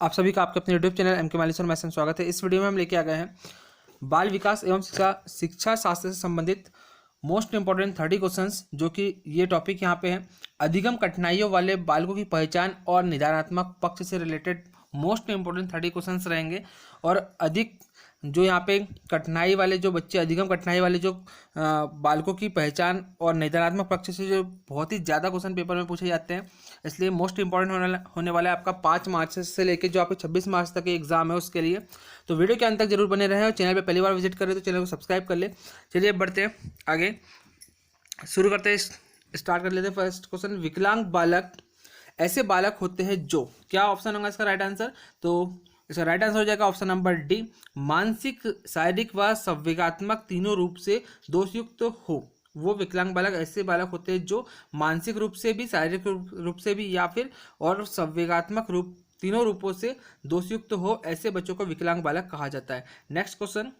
आप सभी का आपके अपने यूट्यूब चैनल एम के मालिसर में स्वागत है। इस वीडियो में हम लेके आ गए हैं बाल विकास एवं शिक्षा शास्त्र से संबंधित मोस्ट इंपॉर्टेंट 30 क्वेश्चंस, जो कि ये टॉपिक यहाँ पे है। अधिगम कठिनाइयों वाले बालकों की पहचान और निदानात्मक पक्ष से रिलेटेड मोस्ट इंपॉर्टेंट 30 क्वेश्चंस रहेंगे। और अधिक जो यहाँ पे कठिनाई वाले जो बच्चे, अधिगम कठिनाई वाले जो बालकों की पहचान और निदानात्मक पक्ष से जो बहुत ही ज़्यादा क्वेश्चन पेपर में पूछे जाते हैं, इसलिए मोस्ट इंपॉर्टेंट होने वाला है आपका 5 मार्च से लेकर जो आपके 26 मार्च तक एग्जाम है उसके लिए। तो वीडियो के अंत तक जरूर बने रहें और चैनल पे पहली बार विजिट करें तो चैनल को सब्सक्राइब कर ले। चलिए बढ़ते हैं आगे, शुरू करते हैं, स्टार्ट कर लेते हैं। फर्स्ट क्वेश्चन, विकलांग बालक ऐसे बालक होते हैं जो, क्या ऑप्शन होगा इसका राइट आंसर? तो इसका राइट आंसर हो जाएगा ऑप्शन नंबर डी, मानसिक, शारीरिक व संवेगात्मक तीनों रूप से दोषयुक्त हो। वो विकलांग बालक ऐसे बालक होते हैं जो मानसिक रूप से भी, शारीरिक रूप से भी या फिर और संवेगात्मक रूप, तीनों रूपों से दोषयुक्त हो। ऐसे बच्चों को विकलांग बालक कहा जाता है। नेक्स्ट क्वेश्चन,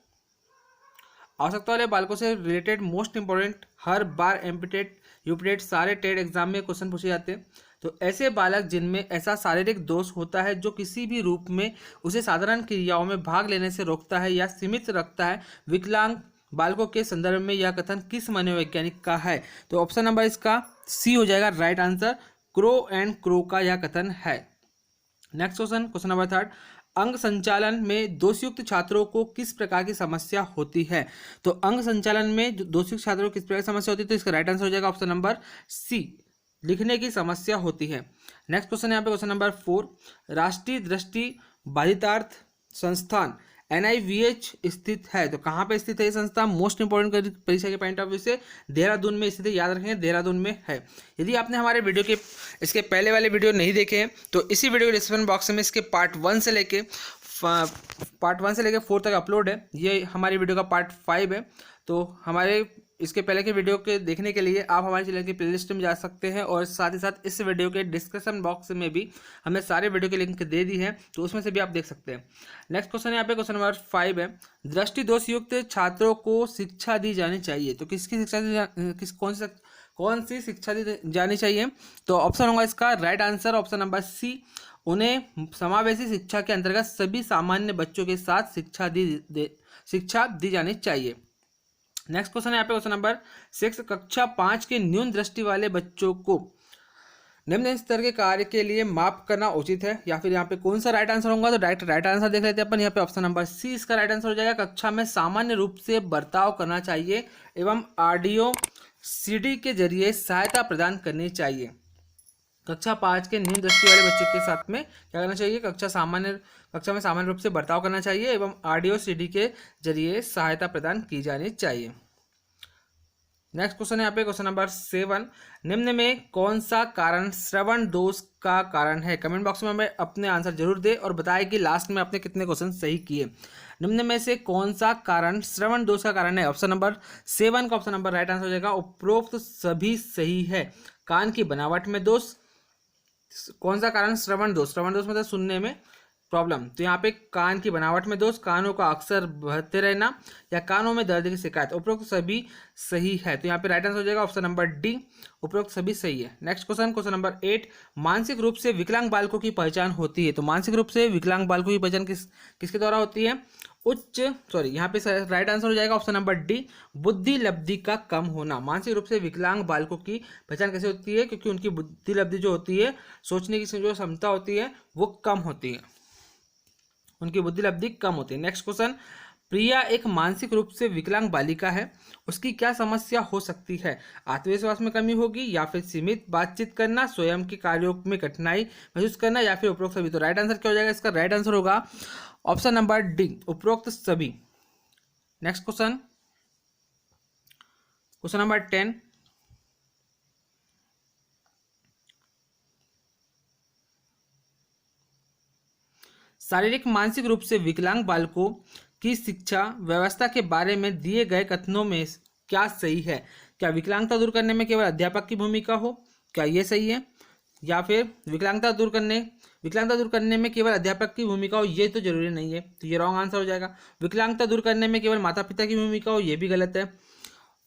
आवश्यकता वाले बालकों से रिलेटेड मोस्ट इंपॉर्टेंट, हर बार एम्पिटेट यूपिटेट सारे टेट एग्जाम में क्वेश्चन पूछे जाते हैं। तो ऐसे बालक जिनमें ऐसा शारीरिक दोष होता है जो किसी भी रूप में उसे साधारण क्रियाओं में भाग लेने से रोकता है या सीमित रखता है, विकलांग बालकों के संदर्भ में यह कथन किस मनोवैज्ञानिक का है? तो ऑप्शन नंबर इसका सी हो जाएगा right answer, crow and crow का यह कथन है। Next question, question number third, अंग संचालन में दोषयुक्त छात्रों को किस प्रकार की समस्या होती है? तो अंग संचालन में दोषयुक्त छात्रों को किस प्रकार की समस्या होती है? तो इसका राइट आंसर हो जाएगा ऑप्शन नंबर सी, लिखने की समस्या होती है। नेक्स्ट क्वेश्चन यहाँ पे क्वेश्चन नंबर 4, राष्ट्रीय दृष्टि बाधितार्थ संस्थान NIVH स्थित है। तो कहाँ पे स्थित है ये संस्था? मोस्ट इंपॉर्टेंट परीक्षा के पॉइंट ऑफ व्यू से देहरादून में स्थित है, याद रखेंगे देहरादून में है। यदि आपने हमारे वीडियो के इसके पहले वाले वीडियो नहीं देखे हैं तो इसी वीडियो के डिस्क्रिप्शन बॉक्स में इसके पार्ट 1 से लेके 4 तक अपलोड है। ये हमारी वीडियो का पार्ट 5 है। तो हमारे इसके पहले के वीडियो के देखने के लिए आप हमारे चैनल की प्लेलिस्ट में जा सकते हैं, और साथ ही साथ इस वीडियो के डिस्क्रिप्शन बॉक्स में भी हमने सारे वीडियो के लिंक दे दी है, तो उसमें से भी आप देख सकते हैं। नेक्स्ट क्वेश्चन यहाँ पे क्वेश्चन नंबर 5 है, दृष्टि दोष युक्त छात्रों को शिक्षा दी जानी चाहिए। तो किसकी शिक्षा कौन सी शिक्षा दी जानी चाहिए? तो ऑप्शन होगा इसका right answer option number C, उन्हें समावेशी शिक्षा के अंतर्गत सभी सामान्य बच्चों के साथ शिक्षा दी जानी चाहिए। नेक्स्ट क्वेश्चन है यहाँ पे क्वेश्चन नंबर 6, कक्षा 5 के न्यून दृष्टि वाले बच्चों को निम्न स्तर के कार्य के लिए माप करना उचित है, या फिर यहाँ पे कौन सा राइट आंसर होगा? तो डायरेक्ट राइट आंसर देख लेते हैं अपन। यहाँ पे ऑप्शन नंबर सी इसका राइट आंसर हो जाएगा, कक्षा में सामान्य रूप से बर्ताव करना चाहिए एवं ऑडियो CD के जरिए सहायता प्रदान करनी चाहिए। कक्षा 5 के न्यून दृष्टि वाले बच्चे के साथ में क्या करना चाहिए? कक्षा में सामान्य रूप से बर्ताव करना चाहिए एवं ऑडियो CD के जरिए सहायता प्रदान की जानी चाहिए। नेक्स्ट क्वेश्चन है यहाँ पे क्वेश्चन नंबर 7, निम्न में कौन सा कारण श्रवण दोष का कारण है? कमेंट बॉक्स में हमें अपने आंसर जरूर दे और बताए कि लास्ट में आपने कितने क्वेश्चन सही किए। निम्न में से कौन सा कारण श्रवण दोष का कारण है? ऑप्शन नंबर 7 का ऑप्शन नंबर राइट आंसर हो जाएगा, उपरोक्त सभी सही है। कान की बनावट में दोष, कौन सा कारण? श्रवण दोष मतलब सुनने में प्रॉब्लम। तो यहाँ पे कान की बनावट में दोष, कानों का अक्सर बहते रहना या कानों में दर्द की शिकायत, उपरोक्त सभी सही है। तो यहाँ पे राइट आंसर हो जाएगा ऑप्शन नंबर डी, उपरोक्त सभी सही है। नेक्स्ट क्वेश्चन, क्वेश्चन नंबर 8, मानसिक रूप से विकलांग बालकों की पहचान होती है। तो मानसिक रूप से विकलांग बालकों की पहचान किसके द्वारा होती है? यहाँ पे राइट आंसर हो जाएगा ऑप्शन नंबर डी, बुद्धि लब्धि का कम होना। मानसिक रूप से विकलांग बालकों की पहचान कैसे होती है? क्योंकि उनकी बुद्धि लब्धि जो होती है, सोचने की जो क्षमता होती है वो कम होती है, उनकी बुद्धि लब्धि कम होती है। नेक्स्ट क्वेश्चन, प्रिया एक मानसिक रूप से विकलांग बालिका है, उसकी क्या समस्या हो सकती है? आत्मविश्वास में कमी होगी, या फिर सीमित बातचीत करना, स्वयं के कार्यों में कठिनाई महसूस करना, या फिर उपरोक्त सभी? तो राइट आंसर क्या हो जाएगा? इसका राइट आंसर होगा ऑप्शन नंबर डी, उपरोक्त सभी। नेक्स्ट क्वेश्चन, क्वेश्चन नंबर 10, शारीरिक मानसिक रूप से विकलांग बालकों की शिक्षा व्यवस्था के बारे में दिए गए कथनों में क्या सही है? क्या विकलांगता दूर करने में केवल अध्यापक की भूमिका हो? क्या ये सही है? या फिर विकलांगता दूर करने में केवल अध्यापक की भूमिका हो, ये तो जरूरी नहीं है, तो ये रॉन्ग आंसर हो जाएगा। विकलांगता दूर करने में केवल माता पिता की भूमिका हो, ये भी गलत है।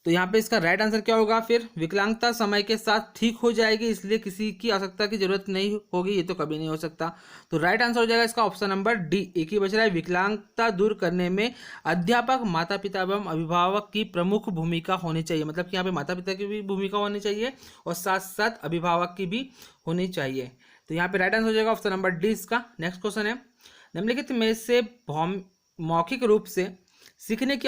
तो यहाँ पे इसका राइट आंसर क्या होगा फिर, विकलांगता समय के साथ ठीक हो जाएगी इसलिए किसी की आवश्यकता की जरूरत नहीं होगी, ये तो कभी नहीं हो सकता। तो राइट आंसर हो जाएगा इसका ऑप्शन नंबर डी। एक ही बच रहा है, विकलांगता दूर करने में अध्यापक, माता पिता एवं अभिभावक की प्रमुख भूमिका होनी चाहिए। मतलब कि यहाँ पे माता पिता की भी भूमिका होनी चाहिए और साथ साथ अभिभावक की भी होनी चाहिए। तो यहाँ पे राइट आंसर हो जाएगा ऑप्शन नंबर डी इसका। नेक्स्ट क्वेश्चन है, निम्नलिखित में से मौखिक रूप से सीखने की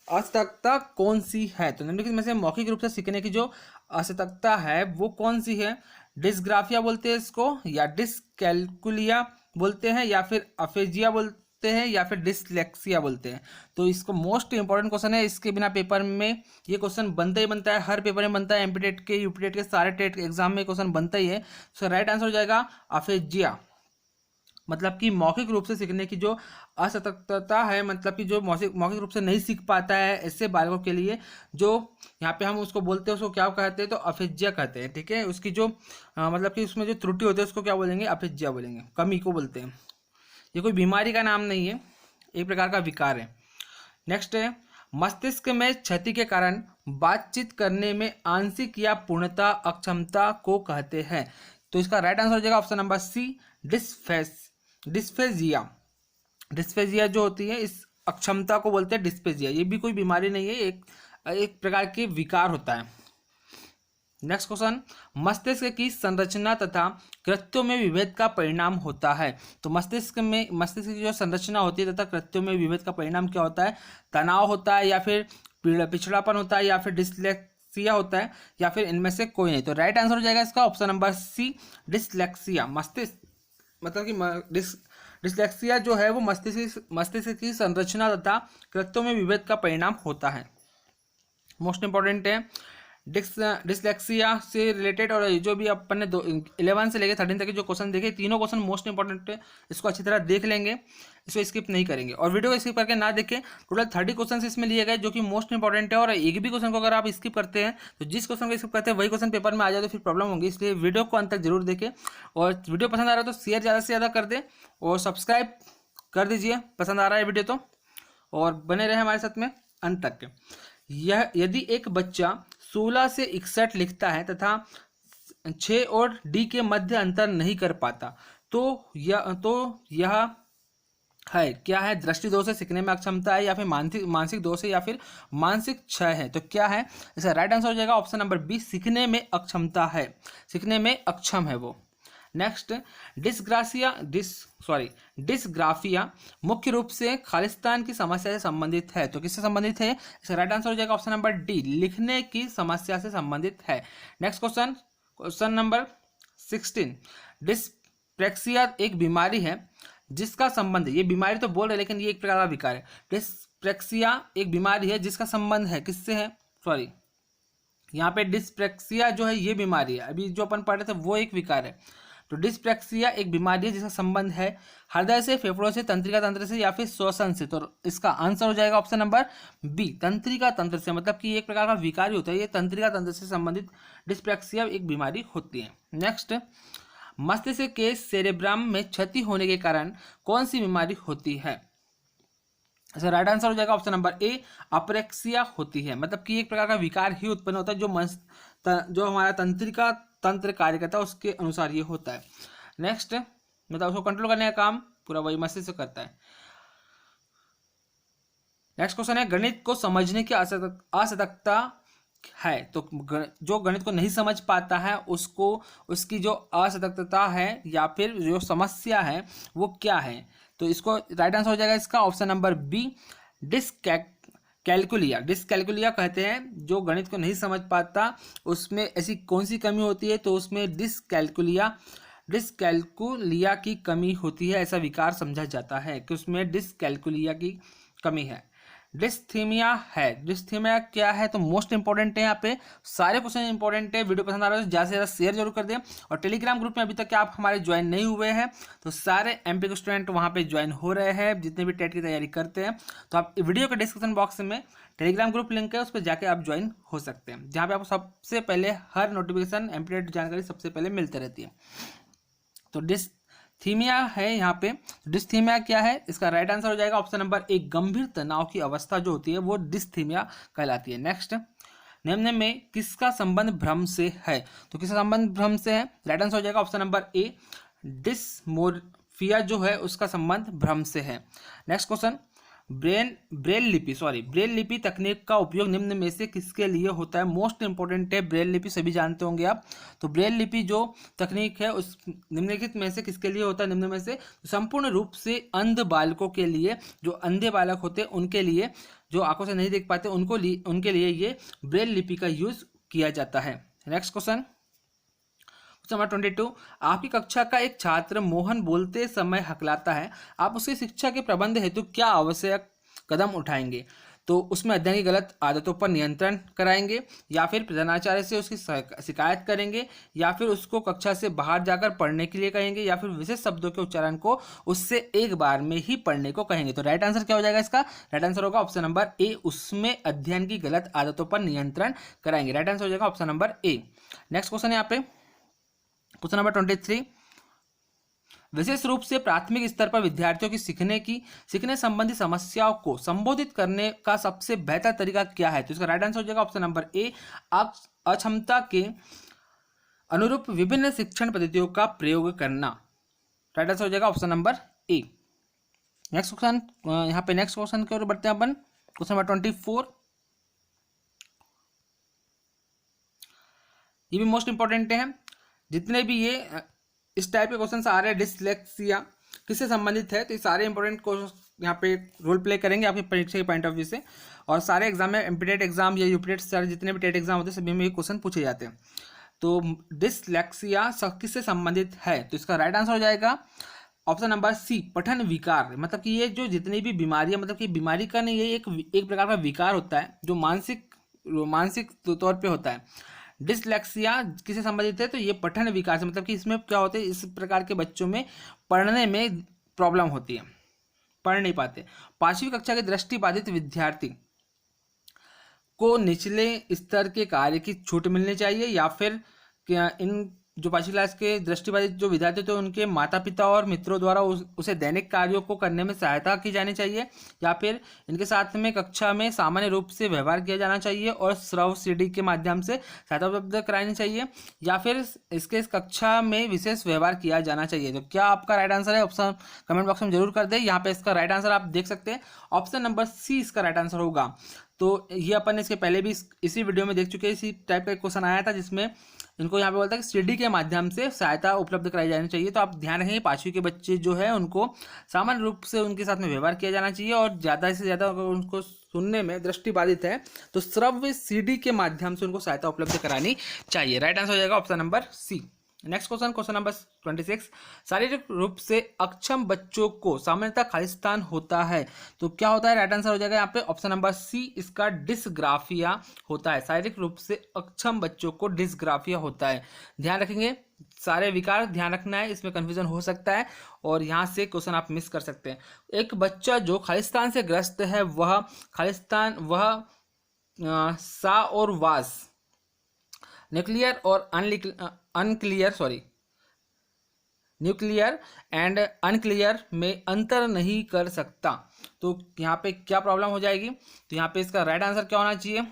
असतर्कता कौन सी है। तो निम्नलिखित में से मौखिक रूप से सीखने की जो असतर्कता है वो कौन सी है। डिस्ग्राफिया बोलते हैं इसको, या डिसकैल्कुलिया बोलते हैं, या फिर अफेजिया बोलते हैं, या फिर डिसलेक्सिया बोलते हैं। तो इसको मोस्ट इंपॉर्टेंट क्वेश्चन है, इसके बिना पेपर में ये क्वेश्चन बनता ही बनता है, हर पेपर में बनता है, एमपी टेट के, यूपी टेट के, सारे टेट के एग्जाम में क्वेश्चन बनता ही है। तो राइट आंसर हो जाएगा अफेजिया। मतलब कि मौखिक रूप से सीखने की जो असतर्कता है, मतलब कि जो मौखिक रूप से नहीं सीख पाता है, ऐसे बालकों के लिए जो यहाँ पे हम उसको बोलते हैं, उसको क्या कहते हैं, तो अफेजिया कहते हैं। ठीक है, उसकी जो मतलब कि उसमें जो त्रुटि होती है उसको क्या बोलेंगे, अफेजिया बोलेंगे, कमी को बोलते हैं। ये कोई बीमारी का नाम नहीं है, एक प्रकार का विकार है। नेक्स्ट है, मस्तिष्क में क्षति के कारण बातचीत करने में आंशिक या पूर्णतः अक्षमता को कहते हैं। तो इसका राइट आंसर हो जाएगा option number C, dysphagia. Dysphagia जो होती है, इस अक्षमता को बोलते हैं डिस्फेजिया। ये भी कोई बीमारी नहीं है, एक प्रकार के विकार होता है। नेक्स्ट क्वेश्चन, मस्तिष्क की संरचना तथा कृत्यों में विभेद का परिणाम होता है। तो मस्तिष्क की जो संरचना होती है तथा कृत्यों में विभेद का परिणाम क्या होता है, तनाव होता है, या फिर पिछड़ापन होता है, या फिर डिसलेक्सिया होता है, या फिर इनमें से कोई नहीं। तो राइट आंसर हो जाएगा इसका ऑप्शन नंबर सी, डिसलेक्सिया। मस्तिष्क मतलब कि डिसलेक्सिया जो है वो मस्तिष्क की संरचना तथा कृत्यों में विभेद का परिणाम होता है। मोस्ट इंपॉर्टेंट है, डिसलेक्सिया से रिलेटेड, और जो भी अपन ने 11 से लेकर 13 तक के जो क्वेश्चन देखे, तीनों क्वेश्चन मोस्ट इंपॉर्टेंट है, इसको अच्छी तरह देख लेंगे, इसको स्किप नहीं करेंगे और वीडियो को स्किप करके ना देखें। टोटल 30 क्वेश्चन इसमें लिए गए जो कि मोस्ट इंपॉर्टेंट है, और एक भी क्वेश्चन को अगर आप स्किप करते हैं तो जिस क्वेश्चन को स्किप करते हैं वही क्वेश्चन पेपर में आ जाए तो फिर प्रॉब्लम होगी। इसलिए वीडियो को अंत तक जरूर देखें, और वीडियो पसंद आ रहा है तो शेयर ज़्यादा से ज़्यादा कर दें और सब्सक्राइब कर दीजिए पसंद आ रहा है वीडियो तो, और बने रहे हमारे साथ में अंत तक। यह यदि एक बच्चा 16 से 61 लिखता है तथा 6 और डी के मध्य अंतर नहीं कर पाता, तो यह है क्या है, दृष्टि दोष है, सीखने में अक्षमता है, या फिर मानसिक दोष है, या फिर मानसिक क्षय है। तो क्या है इसका राइट आंसर हो जाएगा ऑप्शन नंबर बी, सीखने में अक्षमता है, सीखने में अक्षम है वो। नेक्स्ट, डिस्ग्राफिया मुख्य रूप से खालिस्तान की समस्या से संबंधित है। तो किससे संबंधित है, इसका राइट आंसर हो जाएगा ऑप्शन नंबर डी, लिखने की समस्या से संबंधित है। नेक्स्ट क्वेश्चन नंबर 16, डिस्प्रेक्सिया एक बीमारी है जिसका संबंध, ये बीमारी तो बोल रहे लेकिन ये एक प्रकार का विकार है। डिस्प्रेक्सिया एक बीमारी है जिसका संबंध है किससे है, सॉरी यहाँ पे डिस्प्रेक्सिया जो है ये बीमारी है, अभी जो अपन पढ़ रहे थे वो एक विकार है। तो डिस्प्रेक्सिया एक बीमारी है जिसका संबंध है हृदय से, फेफड़ों से, तंत्रिका तंत्र से, या फिर श्वसन से। तो इसका आंसर हो जाएगा ऑप्शन नंबर बी, तंत्रिका तंत्र से। मतलब कि एक प्रकार का विकार होता है, ये तंत्रिका तंत्र से संबंधित डिस्प्रेक्सिया एक बीमारी होती है। नेक्स्ट, मस्तिष्क के सेरेब्रम में क्षति होने के कारण कौन सी बीमारी होती है। इसका राइट आंसर हो जाएगा ऑप्शन नंबर ए, अप्रेक्सिया होती है। मतलब कि एक प्रकार का विकार ही उत्पन्न होता है जो हमारा तंत्रिका तंत्र कार्य करता है उसके अनुसार ये होता है। नेक्स्ट, मतलब उसको कंट्रोल करने का काम पूरा वही मस्तिष्क करता है। नेक्स्ट क्वेश्चन है, गणित को समझने की असतर्कता है। तो जो गणित को नहीं समझ पाता है उसको, उसकी जो असतर्कता है या फिर जो समस्या है वो क्या है। तो इसको राइट आंसर हो जाएगा इसका ऑप्शन नंबर बी, डिसकैल्कुलिया कहते हैं। जो गणित को नहीं समझ पाता उसमें ऐसी कौन सी कमी होती है, तो उसमें डिसकैल्कुलिया की कमी होती है, ऐसा विकार समझा जाता है कि उसमें डिसकैल्कुलिया की कमी है। डिस्थीमिया है, डिस्थीमिया क्या है, तो मोस्ट इंपॉर्टेंट है, यहाँ पे सारे क्वेश्चन इंपॉर्टेंट है। वीडियो पसंद आ रहा है तो ज़्यादा से ज़्यादा शेयर जरूर कर दें, और टेलीग्राम ग्रुप में अभी तक आप हमारे ज्वाइन नहीं हुए हैं तो सारे एमपी के स्टूडेंट वहाँ पे ज्वाइन हो रहे हैं जितने भी टेट की तैयारी करते हैं। तो आप वीडियो के डिस्क्रिप्शन बॉक्स में टेलीग्राम ग्रुप लिंक है, उस पर जाकर आप ज्वाइन हो सकते हैं, जहाँ पे आपको सबसे पहले हर नोटिफिकेशन एमपी टेट जानकारी सबसे पहले मिलती रहती है। तो डिस्थीमिया है यहाँ पे। डिस्थीमिया क्या है, इसका राइट आंसर हो जाएगा ऑप्शन नंबर ए, गंभीर तनाव की अवस्था जो होती है वो डिस्थीमिया कहलाती है। नेक्स्ट, निम्न में किसका संबंध भ्रम से है, तो किसका संबंध भ्रम से है, राइट आंसर हो जाएगा ऑप्शन नंबर ए, डिस्मोर्फिया जो है उसका संबंध भ्रम से है। नेक्स्ट क्वेश्चन, ब्रेल लिपि तकनीक का उपयोग निम्न में से किसके लिए होता है। मोस्ट इंपॉर्टेंट है ब्रेल लिपि, सभी जानते होंगे आप। तो ब्रेल लिपि जो तकनीक है उस निम्नलिखित में से किसके लिए होता है, निम्न में से संपूर्ण रूप से अंध बालकों के लिए, जो अंधे बालक होते हैं उनके लिए, जो आंखों से नहीं देख पाते उनके लिए ये ब्रेल लिपि का यूज किया जाता है। नेक्स्ट क्वेश्चन नंबर 22, आपकी कक्षा का एक छात्र मोहन बोलते समय हकलाता है, आप उसकी शिक्षा के प्रबंध हेतु क्या आवश्यक कदम उठाएंगे। तो उसमें अध्ययन की गलत आदतों पर नियंत्रण कराएंगे, या फिर प्रधानाचार्य से उसकी शिकायत करेंगे, या फिर उसको कक्षा से बाहर जाकर पढ़ने के लिए कहेंगे, या फिर विशेष शब्दों के उच्चारण को उससे एक बार में ही पढ़ने को कहेंगे। तो राइट आंसर क्या हो जाएगा इसका, राइट आंसर होगा ऑप्शन नंबर ए, उसमें अध्ययन की गलत आदतों पर नियंत्रण कराएंगे। राइट आंसर हो जाएगा option number A. Next question है यहाँ पे क्वेश्चन नंबर 23, विशेष रूप से प्राथमिक स्तर पर विद्यार्थियों की सीखने संबंधी समस्याओं को संबोधित करने का सबसे बेहतर तरीका क्या है। तो इसका राइट आंसर हो जाएगा ऑप्शन नंबर ए, अक्षमता के अनुरूप विभिन्न शिक्षण पद्धतियों का प्रयोग करना। राइट आंसर हो जाएगा option number A. Next question, यहाँ पे नेक्स्ट क्वेश्चन की ओर बढ़ते हैं अपन। क्वेश्चन नंबर 24, ये भी मोस्ट इंपॉर्टेंट है। जितने भी ये इस टाइप के क्वेश्चन आ रहे हैं, डिसलेक्सिया किससे संबंधित है, तो ये सारे इंपॉर्टेंट क्वेश्चन यहाँ पे रोल प्ले करेंगे आपकी परीक्षा के पॉइंट ऑफ व्यू से। और सारे एग्जाम में, एमपीटेट एग्जाम या यूपीटेट, सारे जितने भी टेट एग्जाम होते हैं सभी में ये क्वेश्चन पूछे जाते हैं। तो डिसलेक्सिया किससे संबंधित है, तो इसका राइट आंसर हो जाएगा ऑप्शन नंबर सी, पठन विकार। मतलब कि ये जो जितनी भी बीमारियां, मतलब कि बीमारी का नहीं, ये एक प्रकार का विकार होता है जो मानसिक तौर पे होता है। डिसलेक्सिया किससे संबंधित है, तो ये पठन विकार से, मतलब कि इसमें क्या होता है, इस प्रकार के बच्चों में पढ़ने में प्रॉब्लम होती है, पढ़ नहीं पाते। 5वीं कक्षा के दृष्टिबाधित विद्यार्थी को निचले स्तर के कार्य की छूट मिलनी चाहिए, या फिर क्या इन जो 5वीं क्लास के दृष्टिबाधित जो विद्यार्थी थे उनके माता पिता और मित्रों द्वारा उसे दैनिक कार्यों को करने में सहायता की जानी चाहिए, या फिर इनके साथ में कक्षा में सामान्य रूप से व्यवहार किया जाना चाहिए और श्रव सीडी के माध्यम से सहायता उपलब्ध करानी चाहिए, या फिर इस कक्षा में विशेष व्यवहार किया जाना चाहिए। तो क्या आपका राइट आंसर है, ऑप्शन कमेंट बॉक्स में जरूर कर दे। यहाँ पे इसका राइट आंसर आप देख सकते हैं, ऑप्शन नंबर सी इसका राइट आंसर होगा। तो ये अपन इसके पहले भी इसी वीडियो में देख चुके हैं, इसी टाइप का एक क्वेश्चन आया था जिसमें इनको यहाँ पे बोलता है कि सीडी के माध्यम से सहायता उपलब्ध कराई जानी चाहिए। तो आप ध्यान रखेंगे 5वीं के बच्चे जो है उनको सामान्य रूप से उनके साथ में व्यवहार किया जाना चाहिए, और ज़्यादा से ज़्यादा अगर उनको सुनने में दृष्टिबाधित है तो श्रव्य सीडी के माध्यम से उनको सहायता उपलब्ध करानी चाहिए। राइट आंसर हो जाएगा option number C. Next question number 26, शारीरिक रूप से अक्षम बच्चों को सामान्यतः खालिस्तान होता है, तो क्या होता है, राइट आंसर हो जाएगा यहाँ पे ऑप्शन नंबर सी, इसका डिस्ग्राफिया होता है। शारीरिक रूप से अक्षम बच्चों को डिस्ग्राफिया होता है। ध्यान रखेंगे, सारे विकार ध्यान रखना है, इसमें कंफ्यूजन हो सकता है और यहाँ से क्वेश्चन आप मिस कर सकते हैं। एक बच्चा जो खालिस्तान से ग्रस्त है वह सा और वास, न्यूक्लियर और न्यूक्लियर एंड अनक्लियर में अंतर नहीं कर सकता। तो यहाँ पे क्या प्रॉब्लम हो जाएगी, तो यहाँ पे इसका राइट आंसर क्या होना चाहिए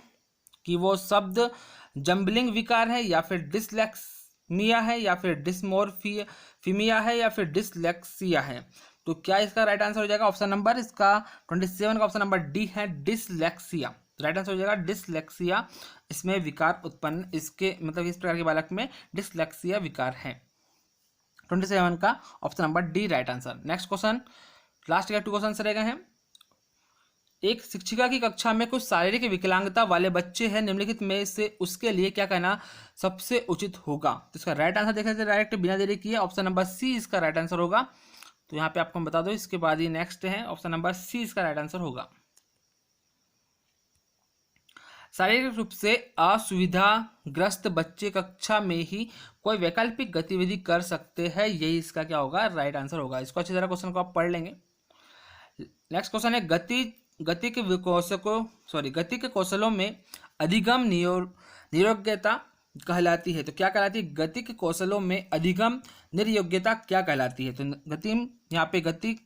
कि वो शब्द जम्बलिंग विकार है, या फिर डिसलेक्सिया है, या फिर डिस्मोर्फिमिया है, या फिर डिसलेक्सिया है। तो क्या इसका राइट आंसर हो जाएगा ऑप्शन नंबर इसका 27 का ऑप्शन नंबर डी है, डिसलेक्सिया। राइट आंसर हो जाएगा डिसलेक्सिया, इसमें विकार उत्पन्न, इसके मतलब इस प्रकार के बालक में डिसलेक्सिया विकार है। 27 का option number D right answer. Next question, last का 2 क्वेश्चन रह गए हैं। एक शिक्षिका की कक्षा में कुछ शारीरिक विकलांगता वाले बच्चे हैं, निम्नलिखित में से उसके लिए क्या कहना सबसे उचित होगा। तो इसका राइट आंसर देखने से डायरेक्ट बिना देरी किए ऑप्शन नंबर सी इसका राइट आंसर होगा। तो यहाँ पे आपको मैं बता दो, इसके बाद ही नेक्स्ट है ऑप्शन नंबर सी इसका राइट आंसर होगा। शारीरिक रूप से असुविधाग्रस्त बच्चे कक्षा में ही कोई वैकल्पिक गतिविधि कर सकते हैं, यही इसका क्या होगा, राइट आंसर होगा। इसको अच्छी तरह क्वेश्चन को आप पढ़ लेंगे। नेक्स्ट क्वेश्चन है, गति के कौशलों में अधिगम नियोग्यता कहलाती है। तो क्या कहलाती है? गतिक कौशलों में अधिगम निर्योग्यता क्या कहलाती है? तो यहाँ पे गतिक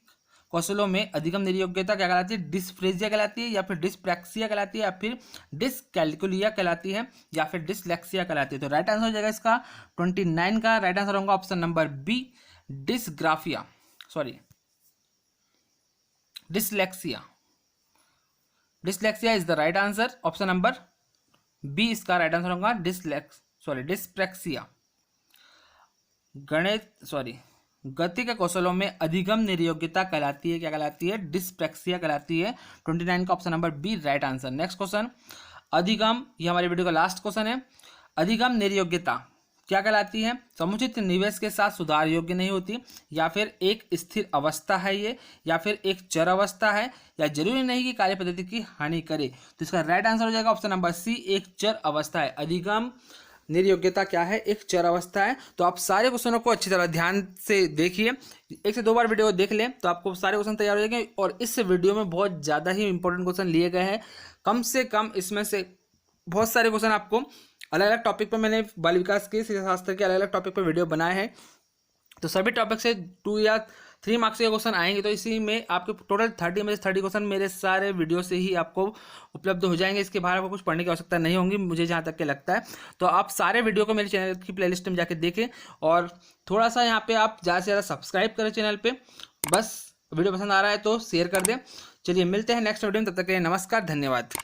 कौशलों में अधिगम निर्योग्यता क्या कहलाती है? डिस्फ्रेजिया कहलाती है, या फिर डिस्प्रैक्सिया कहलाती है, या फिर डिसकैल्कुलिया कहलाती है, या फिर डिसलेक्सिया कहलाती है। तो राइट आंसर हो जाएगा इसका 29 का राइट आंसर होगा option number B, dysgraphia, sorry dyslexia. Dyslexia is the right answer, option number B इसका राइट आंसर होगा डिस्प्रैक्सिया। गति के कौशलों में अधिगम निर्योग्यता कहलाती है, क्या कहलाती है? डिस्प्रैक्सिया कहलाती है। 29 का option number B right answer. Next question, अधिगम, ये हमारे वीडियो का लास्ट क्वेश्चन है। अधिगम निर्योग्यता क्या कहलाती है? समुचित निवेश के साथ सुधार योग्य नहीं होती, या फिर एक स्थिर अवस्था है ये, या फिर एक चर अवस्था है, या जरूरी नहीं कि कार्य पद्धति की हानि करे। तो इसका राइट आंसर हो जाएगा ऑप्शन नंबर सी, एक चर अवस्था है। अधिगम निर्योग्यता क्या है? एक चर अवस्था है। तो आप सारे क्वेश्चनों को अच्छी तरह ध्यान से देखिए, 1 से 2 बार वीडियो देख लें तो आपको सारे क्वेश्चन तैयार हो जाएंगे। और इस वीडियो में बहुत ज़्यादा ही इंपॉर्टेंट क्वेश्चन लिए गए हैं, कम से कम इसमें से बहुत सारे क्वेश्चन आपको अलग अलग टॉपिक पर, मैंने बाल विकास के शास्त्र के अलग अलग टॉपिक पर वीडियो बनाए हैं। तो सभी टॉपिक से 2 या 3 मार्क्स के क्वेश्चन आएंगे। तो इसी में आपके टोटल 30 में से 30 क्वेश्चन मेरे सारे वीडियो से ही आपको उपलब्ध हो जाएंगे। इसके बाहर आपको कुछ पढ़ने की आवश्यकता नहीं होगी, मुझे जहाँ तक के लगता है। तो आप सारे वीडियो को मेरे चैनल की प्लेलिस्ट में जाके देखें, और थोड़ा सा यहाँ पे आप ज़्यादा से ज़्यादा सब्सक्राइब करें चैनल पर। बस वीडियो पसंद आ रहा है तो शेयर कर दें। चलिए मिलते हैं नेक्स्ट वीडियो में, तब तक के लिए नमस्कार, धन्यवाद।